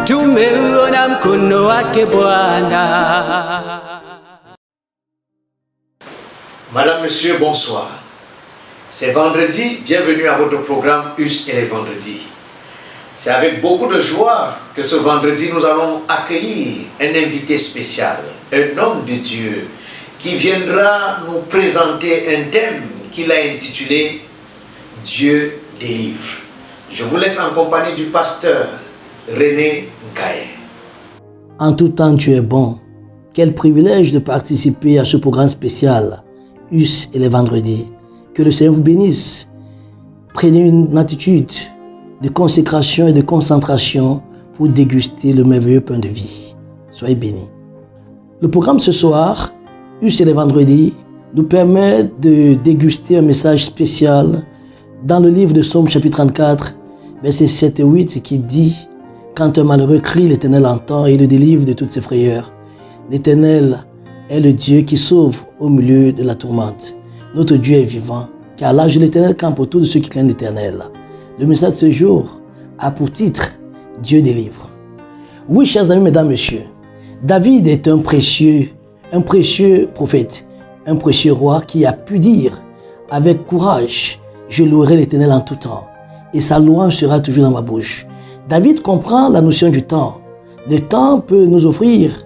Tumeona mkono wake Bwana. Madame, Monsieur, bonsoir. C'est vendredi, bienvenue à votre programme US et les vendredis. C'est avec beaucoup de joie que ce vendredi nous allons accueillir un invité spécial, un homme de Dieu qui viendra nous présenter un thème qu'il a intitulé « Dieu délivre ». Je vous laisse en compagnie du pasteur René Ngaye. En tout temps, tu es bon. Quel privilège de participer à ce programme spécial US et les vendredis. Que le Seigneur vous bénisse. Prenez une attitude de consécration et de concentration pour déguster le merveilleux pain de vie. Soyez bénis. Le programme ce soir, US et les vendredis, nous permet de déguster un message spécial dans le livre de Psaume chapitre 34, versets 7 et 8 qui dit « Quand un malheureux crie, l'Éternel entend et le délivre de toutes ses frayeurs. L'Éternel est le Dieu qui sauve au milieu de la tourmente. Notre Dieu est vivant, car l'âge de l'Éternel campe autour de ceux qui craignent l'Éternel. » Le message de ce jour a pour titre « Dieu délivre ». Oui, chers amis, mesdames, messieurs, David est un précieux prophète, un précieux roi qui a pu dire avec courage « Je louerai l'Éternel en tout temps, et sa louange sera toujours dans ma bouche ». David comprend la notion du temps. Le temps peut nous offrir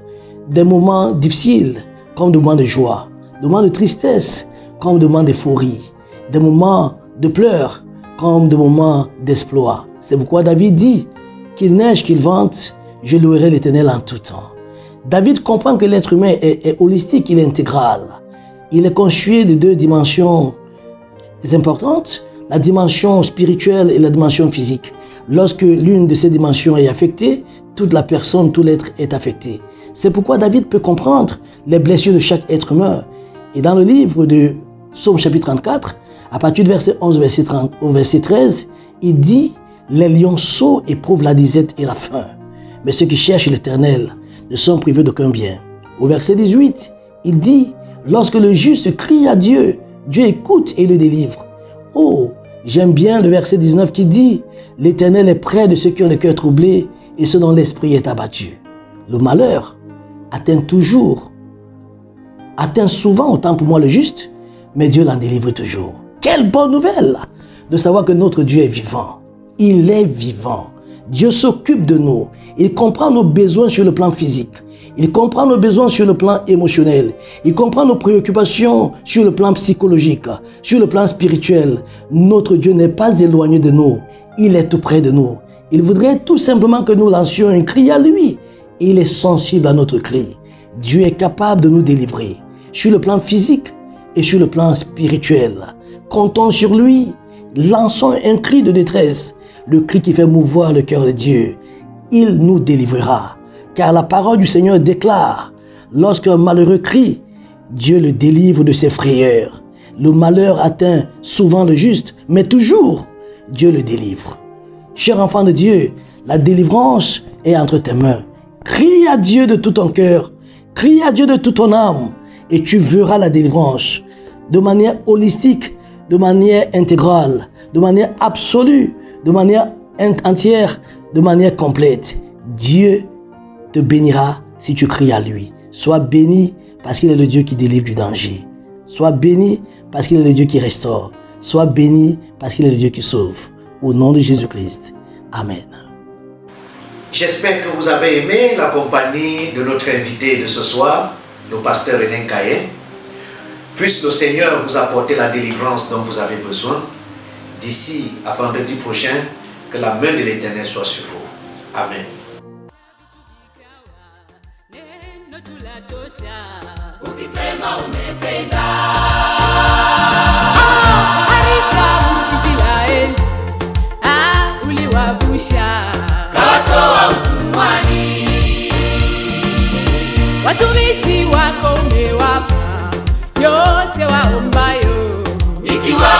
des moments difficiles, comme des moments de joie, des moments de tristesse, comme des moments d'euphorie, des moments de pleurs, comme des moments d'exploit. C'est pourquoi David dit qu'il neige, qu'il vente, je louerai l'Éternel en tout temps. David comprend que l'être humain est holistique, il est intégral. Il est constitué de deux dimensions importantes, la dimension spirituelle et la dimension physique. Lorsque l'une de ces dimensions est affectée, toute la personne, tout l'être est affecté. C'est pourquoi David peut comprendre les blessures de chaque être humain. Et dans le livre de Psaume chapitre 34, à partir du verset 11 au verset 13, il dit « Les lionceaux éprouvent la disette et la faim, mais ceux qui cherchent l'Éternel ne sont privés d'aucun bien. » Au verset 18, il dit « Lorsque le juste crie à Dieu, Dieu écoute et le délivre. » Oh, j'aime bien le verset 19 qui dit « L'Éternel est près de ceux qui ont le cœur troublé et ceux dont l'esprit est abattu. » Le malheur atteint souvent, autant pour moi le juste, mais Dieu l'en délivre toujours. Quelle bonne nouvelle de savoir que notre Dieu est vivant. Il est vivant. Dieu s'occupe de nous. Il comprend nos besoins sur le plan physique. Il comprend nos besoins sur le plan émotionnel. Il comprend nos préoccupations sur le plan psychologique, sur le plan spirituel. Notre Dieu n'est pas éloigné de nous. Il est tout près de nous. Il voudrait tout simplement que nous lancions un cri à lui. Il est sensible à notre cri. Dieu est capable de nous délivrer sur le plan physique et sur le plan spirituel. Comptons sur lui. Lançons un cri de détresse, le cri qui fait mouvoir le cœur de Dieu. Il nous délivrera. Car la parole du Seigneur déclare, lorsqu'un malheureux crie, Dieu le délivre de ses frayeurs. Le malheur atteint souvent le juste, mais toujours, Dieu le délivre. Cher enfant de Dieu, la délivrance est entre tes mains. Crie à Dieu de tout ton cœur, crie à Dieu de toute ton âme, et tu verras la délivrance de manière holistique, de manière intégrale, de manière absolue, de manière entière, de manière complète. Dieu te bénira si tu cries à lui. Sois béni parce qu'il est le Dieu qui délivre du danger. Sois béni parce qu'il est le Dieu qui restaure. Sois béni parce qu'il est le Dieu qui sauve. Au nom de Jésus-Christ. Amen. J'espère que vous avez aimé la compagnie de notre invité de ce soir, le pasteur René Ngaye. Puisse le Seigneur vous apporter la délivrance dont vous avez besoin. D'ici à vendredi prochain, que la main de l'Éternel soit sur vous. Amen. Ukisema umetenda Israeli uliwavusha kawatoa utumwani, watumishi wako umewapa yote waombayo, ikiwa